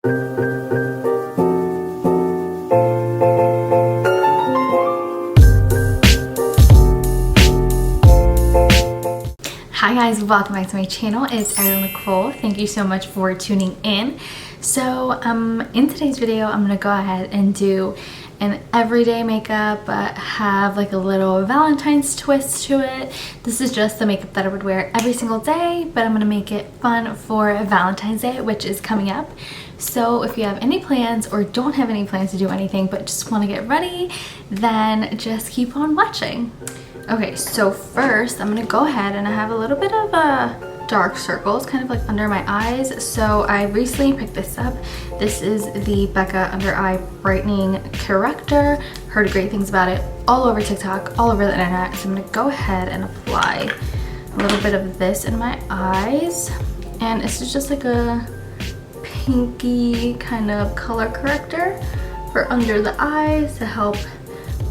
Hi guys, welcome back to my channel. It's Ariel Nicole. Thank you so much for tuning in. So in today's video, I'm gonna go ahead and do an everyday makeup but have like a little Valentine's twist to it. This is just the makeup that I would wear every single day, but I'm gonna make it fun for Valentine's Day, which is coming up. So if you have any plans or don't have any plans to do anything but just want to get ready, then just keep on watching. Okay, so first I'm gonna go ahead and I have a little bit of dark circles kind of like under my eyes. So I recently picked this up. This is the Becca Under Eye Brightening Corrector. Heard great things about it all over TikTok, all over the internet. So I'm gonna go ahead and apply a little bit of this in my eyes. And this is just like a pinky kind of color corrector for under the eyes to help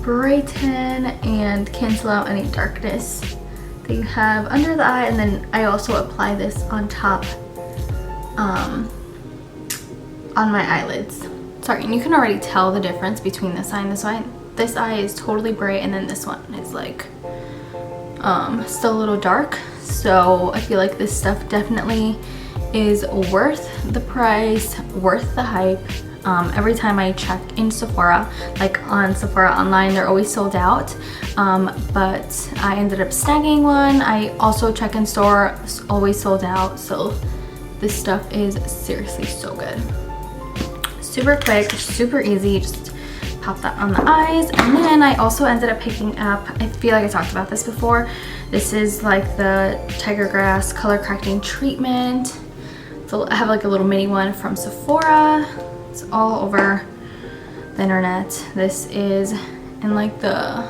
brighten and cancel out any darkness that you have under the eye. And then I also apply this on top on my eyelids. Sorry, and you can already tell the difference between this eye and this eye. This eye is totally bright and then this one is like still a little dark. So I feel like this stuff definitely is worth the price, worth the hype. Every time I check in Sephora, like on Sephora online, they're always sold out, but I ended up snagging one. I also check in store, it's always sold out. So this stuff is seriously so good. Super quick, super easy, just pop that on the eyes. And then I also ended up picking up, I feel like I talked about this before, this is like the Tiger Grass color correcting treatment. So I have like a little mini one from Sephora. It's all over the internet. This is in like the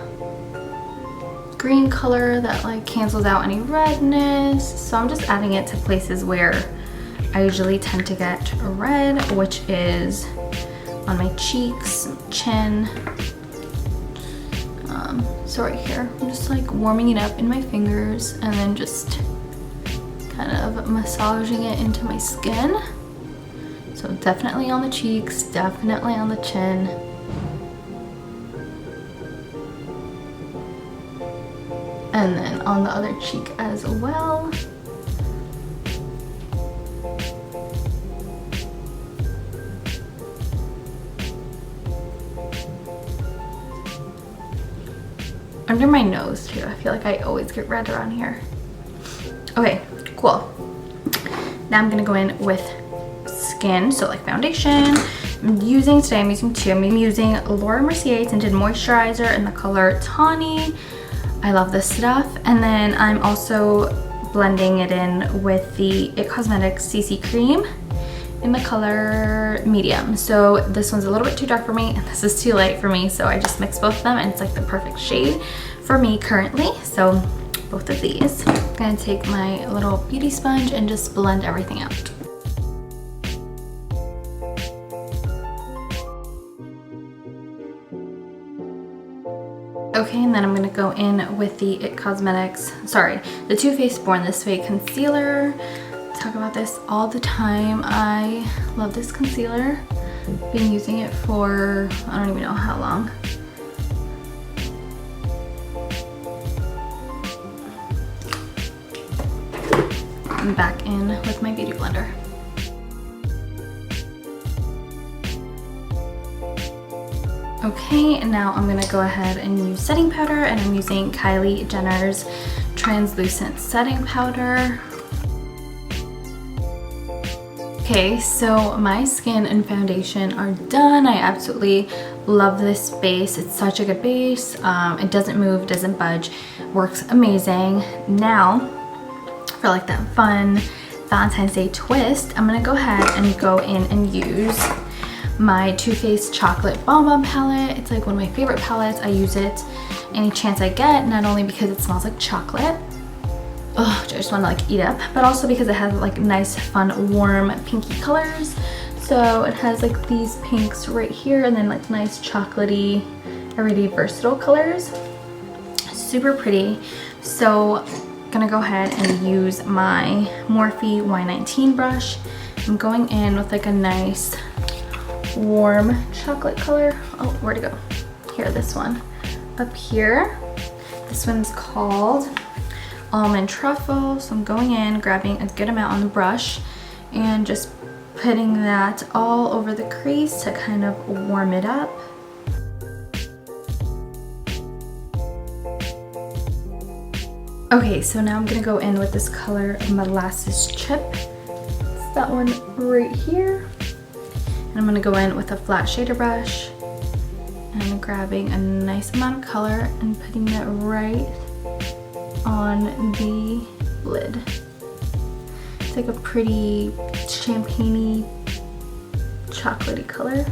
green color that like cancels out any redness. So I'm just adding it to places where I usually tend to get red, which is on my cheeks, chin. So right here, I'm just like warming it up in my fingers and then just kind of massaging it into my skin. So definitely on the cheeks, definitely on the chin. And then on the other cheek as well. Under my nose too. I feel like I always get red around here. Okay, cool. Now I'm gonna go in with skin, so like foundation. I'm using two. I'm using Laura Mercier Tinted Moisturizer in the color Tawny. I love this stuff. And then I'm also blending it in with the It Cosmetics CC Cream in the color Medium. So this one's a little bit too dark for me and this is too light for me, so I just mixed both of them and it's like the perfect shade for me currently. So both of these. I'm gonna take my little beauty sponge and just blend everything out. Okay, and then I'm gonna go in with the It Cosmetics, the Too Faced Born This Way concealer. I talk about this all the time. I love this concealer. Been using it for, I don't even know how long. I'm back in with my beauty blender. Okay, and now I'm gonna go ahead and use setting powder, and I'm using Kylie Jenner's translucent setting powder. Okay, so my skin and foundation are done. I absolutely love this base. It's such a good base. It doesn't move, doesn't budge, works amazing. Now, for like that fun Valentine's Day twist, I'm gonna go ahead and go in and use my Too Faced Chocolate Bonbon palette. It's like one of my favorite palettes. I use it any chance I get, not only because it smells like chocolate, I just want to like eat up, but also because it has like nice, fun, warm, pinky colors. So it has like these pinks right here and then like nice chocolatey, everyday versatile colors. Super pretty. So I'm gonna go ahead and use my Morphe Y19 brush I'm going in with like a nice warm chocolate color. Oh, where'd it go? Here, this one up here. This one's called Almond Truffle. So I'm going in, grabbing a good amount on the brush and just putting that all over the crease to kind of warm it up. Okay, so now I'm gonna go in with this color Molasses Chip. It's that one right here. And I'm gonna go in with a flat shader brush and grabbing a nice amount of color and putting it right on the lid. It's like a pretty champagne-y, chocolatey color.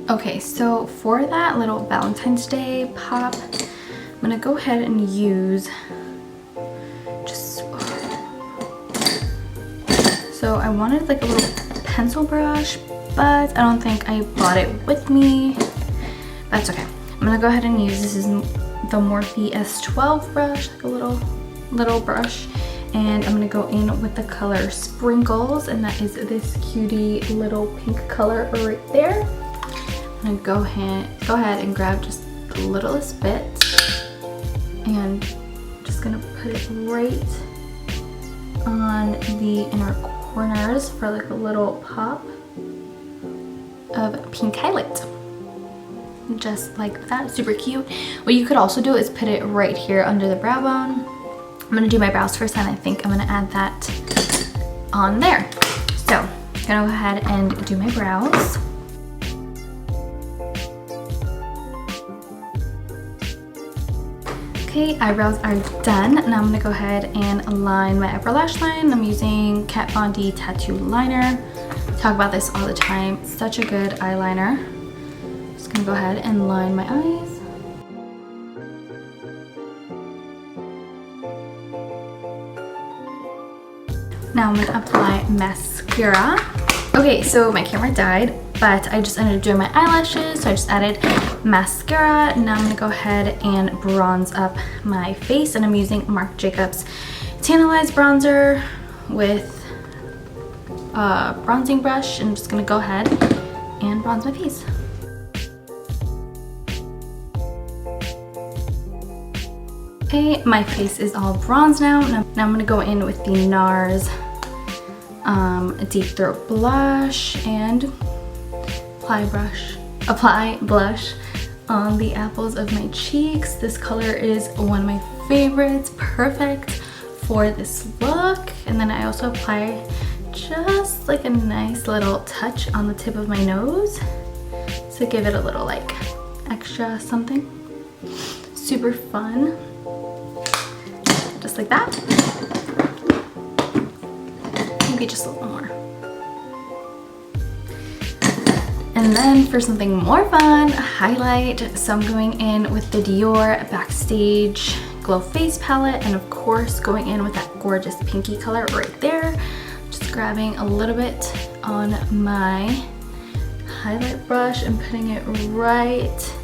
Okay, so for that little Valentine's Day pop, I'm gonna go ahead and use so I wanted like a little pencil brush, but I don't think I brought it with me. That's okay. I'm gonna go ahead and use, this is the Morphe S12 brush, like a little brush, and I'm gonna go in with the color Sprinkles, and that is this cutie little pink color right there. I'm gonna go ahead and grab just the littlest bit and just gonna put it right on the inner corners for like a little pop of pink highlight. Just like that, super cute. What you could also do is put it right here under the brow bone. I'm gonna do my brows first, and I think I'm gonna add that on there. So I'm gonna go ahead and do my brows. Okay, eyebrows are done. Now I'm gonna go ahead and line my upper lash line. I'm using Kat Von D Tattoo Liner. Talk about this all the time. It's such a good eyeliner. Just gonna go ahead and line my eyes. Now I'm gonna apply mascara. Okay, so my camera died, but I just ended up doing my eyelashes, so I just added mascara. Now I'm gonna go ahead and bronze up my face, and I'm using Marc Jacobs Tantalize Bronzer with a bronzing brush. I'm just gonna go ahead and bronze my face. Okay, my face is all bronzed now. Now I'm gonna go in with the NARS Deep Throat Blush and apply blush on the apples of my cheeks. This color is one of my favorites, perfect for this look. And then I also apply just like a nice little touch on the tip of my nose to give it a little like extra something. Super fun. Just like that. Maybe just a little more. And then for something more fun, highlight. So I'm going in with the Dior Backstage Glow Face Palette, and of course going in with that gorgeous pinky color right there. Just grabbing a little bit on my highlight brush and putting it right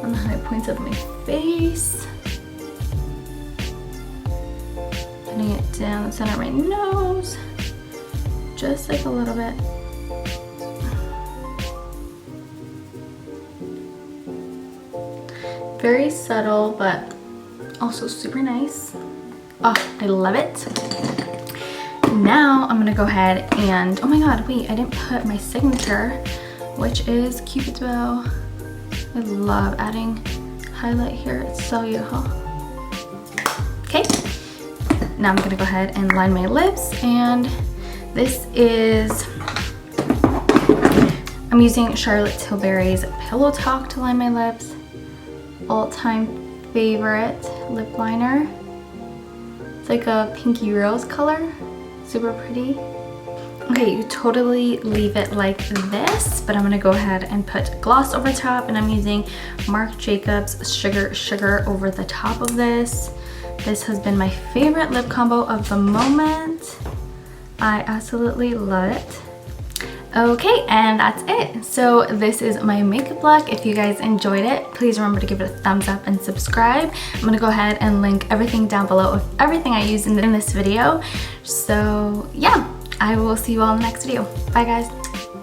on the high points of my face. Putting it down the center of my nose, just like a little bit. Very subtle, but also super nice. Oh, I love it. Now I'm gonna go ahead and, oh my god, wait, I didn't put my signature, which is Cupid's bow. I love adding highlight here, it's so beautiful. Okay, now I'm gonna go ahead and line my lips, and this is, I'm using Charlotte Tilbury's Pillow Talk to line my lips. All-time favorite lip liner. It's like a pinky rose color, super pretty. Okay, you totally leave it like this, but I'm gonna go ahead and put gloss over top, and I'm using Marc Jacobs Sugar over the top of this. This has been my favorite lip combo of the moment. I absolutely love it. Okay, and that's it. So this is my makeup look. If you guys enjoyed it, please remember to give it a thumbs up and subscribe. I'm gonna go ahead and link everything down below of everything I used in this video. So yeah, I will see you all in the next video. Bye guys.